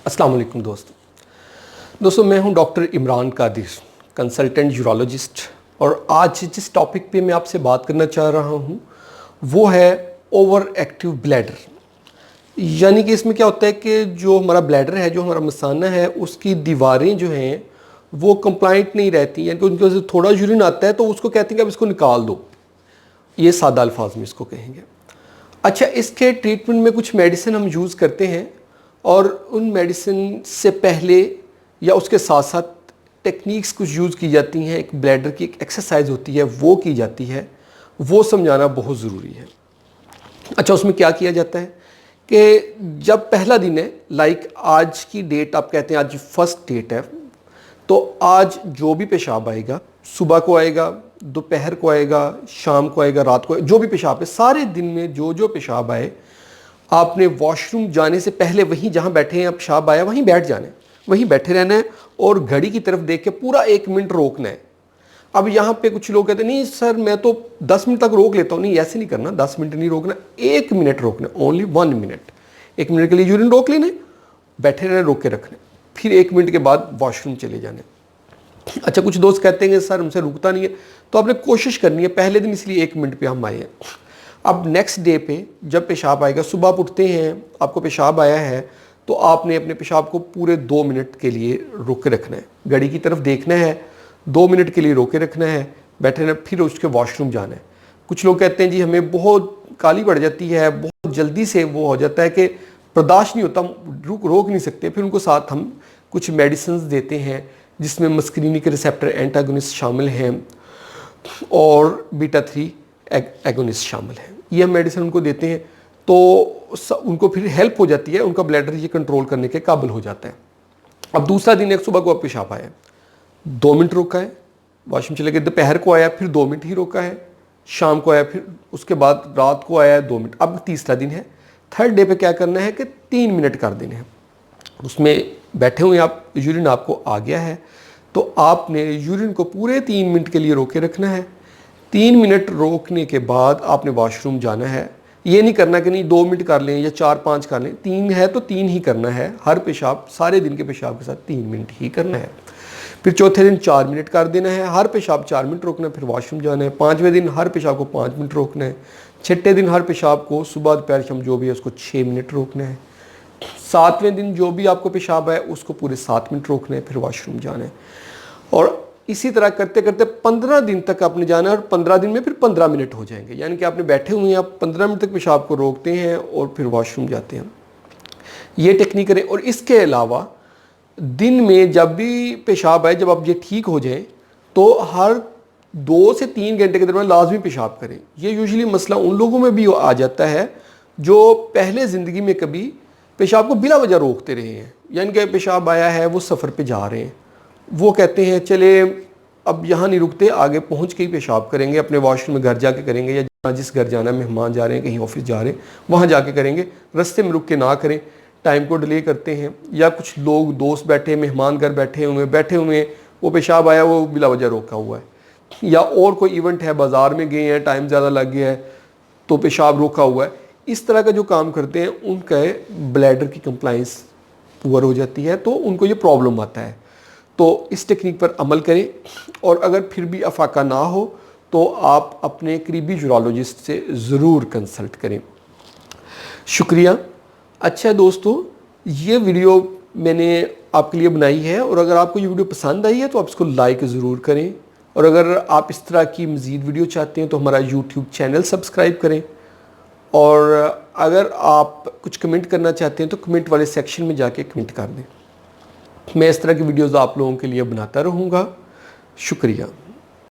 अस्सलाम वालेकुम दोस्तों मैं हूं doctor Imran Qadir, consultant urologist. और आज जिस टॉपिक पे मैं आपसे बात करना चाह रहा हूं वो है ओवर एक्टिव ब्लैडर। यानी कि इसमें क्या होता है कि जो हमारा ब्लैडर है, जो हमारा मसाना है, उसकी दीवारें जो हैं वो कंप्लाइंट नहीं रहती। यानी कि उनकी वजह से थोड़ा यूरिन आता है तो उसको कहते हैं कि अब इसको निकाल दो। ये सादा अल्फाज में इसको कहेंगे। अच्छा, इसके ट्रीटमेंट में कुछ मेडिसिन हम यूज़ करते हैं और उन मेडिसिन से पहले या उसके साथ साथ टेक्निक्स कुछ यूज़ की जाती हैं। एक ब्लैडर की एक एक्सरसाइज होती है वो की जाती है, वो समझाना बहुत ज़रूरी है। अच्छा, उसमें क्या किया जाता है कि जब पहला दिन है, लाइक आज की डेट आप कहते हैं आज फर्स्ट डेट है, तो आज जो भी पेशाब आएगा, सुबह को आएगा, दोपहर को आएगा, शाम को आएगा, रात को, जो भी पेशाब है, सारे दिन में जो जो पेशाब आए, आपने वॉशरूम जाने से पहले वहीं जहाँ बैठे हैं, अब पेशाब आया वहीं बैठ जाना है, वहीं बैठे रहना है और घड़ी की तरफ देख के पूरा 1 मिनट रोकना है। अब यहाँ पे कुछ लोग कहते हैं नहीं सर मैं तो 10 मिनट तक रोक लेता हूँ। नहीं, ऐसे नहीं करना, 10 मिनट नहीं रोकना, 1 मिनट रोकना, ओनली 1 मिनट। 1 मिनट के लिए यूरिन रोक लेने, बैठे रहने, रोक के रखने, फिर 1 मिनट के बाद वॉशरूम चले जाने। अच्छा, कुछ दोस्त कहते हैं सर हमसे रुकता नहीं है, तो आपने कोशिश करनी है पहले दिन, इसलिए 1 मिनट पे हम आए हैं। अब नेक्स्ट डे पे जब पेशाब आएगा, सुबह आप उठते हैं, आपको पेशाब आया है, तो आपने अपने पेशाब को पूरे 2 मिनट के लिए रोक के रखना है, घड़ी की तरफ देखना है, 2 मिनट के लिए रोक के रखना है, बैठे रहना, फिर उसके वॉशरूम जाना है। कुछ लोग कहते हैं जी हमें बहुत काली पड़ जाती है, बहुत जल्दी से वो हो जाता है कि बर्दाश्त नहीं होता, रोक नहीं सकते, फिर उनको साथ हम कुछ मेडिसिन देते हैं जिसमें मस्करीनिक रिसेप्टर एंटागोनिस्ट शामिल हैं और बीटा-3 एगोनिस्ट शामिल हैं। ये हम मेडिसिन उनको देते हैं तो उनको फिर हेल्प हो जाती है, उनका ब्लैडर ये कंट्रोल करने के काबिल हो जाता है। अब दूसरा दिन एक सुबह को आप पेशाब आया, 2 मिनट रोका है, वॉशरूम चले गए, दोपहर को आया फिर 2 मिनट ही रोका है, शाम को आया फिर उसके बाद रात को आया 2 मिनट। अब तीसरा दिन है, थर्ड डे पे क्या करना है कि 3 मिनट कर देने हैं। उसमें बैठे हुए आप, यूरिन आपको आ गया है तो आपने यूरिन को पूरे 3 मिनट के लिए रोके रखना है। 3 मिनट रोकने के बाद आपने वॉशरूम जाना है। ये नहीं करना कि नहीं 2 मिनट कर लें या 4-5 कर लें, 3 है तो 3 ही करना है। हर पेशाब, सारे दिन के पेशाब के साथ 3 मिनट ही करना है। फिर चौथे दिन 4 मिनट कर देना है, हर पेशाब 4 मिनट रोकना है, फिर वॉशरूम जाना है। 5वें दिन हर पेशाब को 5 मिनट रोकना है। 6ठे दिन हर पेशाब को सुबह दोपहर शाम जो भी है उसको 6 मिनट रोकना है। 7वें दिन जो भी आपको पेशाब है उसको पूरे 7 मिनट रोकना है, फिर वॉशरूम जाना है। और इसी तरह करते करते 15 दिन तक आपने जाना है और 15 दिन में फिर 15 मिनट हो जाएंगे। यानी कि आपने बैठे हुए हैं, आप 15 मिनट तक पेशाब को रोकते हैं और फिर वॉशरूम जाते हैं। ये टेक्निक करें। और इसके अलावा दिन में जब भी पेशाब आए, जब आप ये ठीक हो जाए तो हर 2 से 3 घंटे के दरमियान लाजमी पेशाब करें। ये यूजुअली मसला उन लोगों में भी आ जाता है जो पहले ज़िंदगी में कभी पेशाब को बिला वजह रोकते रहे हैं। यानी कि पेशाब आया है, वो सफ़र पे जा रहे हैं, वो कहते हैं चले अब यहाँ नहीं रुकते, आगे पहुँच के ही पेशाब करेंगे, अपने वॉशरूम में घर जाके करेंगे, या जिस घर जाना है, मेहमान जा रहे हैं, कहीं ऑफिस जा रहे हैं, वहाँ जाके करेंगे, रास्ते में रुक के ना करें, टाइम को डिले करते हैं। या कुछ लोग दोस्त बैठे, मेहमान घर बैठे हुए वो पेशाब आया, वो बिला वजह रोका हुआ है। या और कोई इवेंट है, बाज़ार में गए हैं, टाइम ज़्यादा लग गया है तो पेशाब रोका हुआ है। इस तरह का जो काम करते हैं उनका ब्लैडर की कंप्लाइंस पुअर हो जाती है, तो उनको ये प्रॉब्लम आता है। तो इस टेक्निक पर अमल करें और अगर फिर भी अफाका ना हो तो आप अपने करीबी यूरोलॉजिस्ट से ज़रूर कंसल्ट करें। शुक्रिया। अच्छा दोस्तों, ये वीडियो मैंने आपके लिए बनाई है और अगर आपको ये वीडियो पसंद आई है तो आप इसको लाइक ज़रूर करें। और अगर आप इस तरह की मज़ीद वीडियो चाहते हैं तो हमारा यूट्यूब चैनल सब्सक्राइब करें। और अगर आप कुछ कमेंट करना चाहते हैं तो कमेंट वाले सेक्शन में जाके कमेंट कर दें। मैं इस तरह की वीडियोज़ आप लोगों के लिए बनाता रहूँगा। शुक्रिया।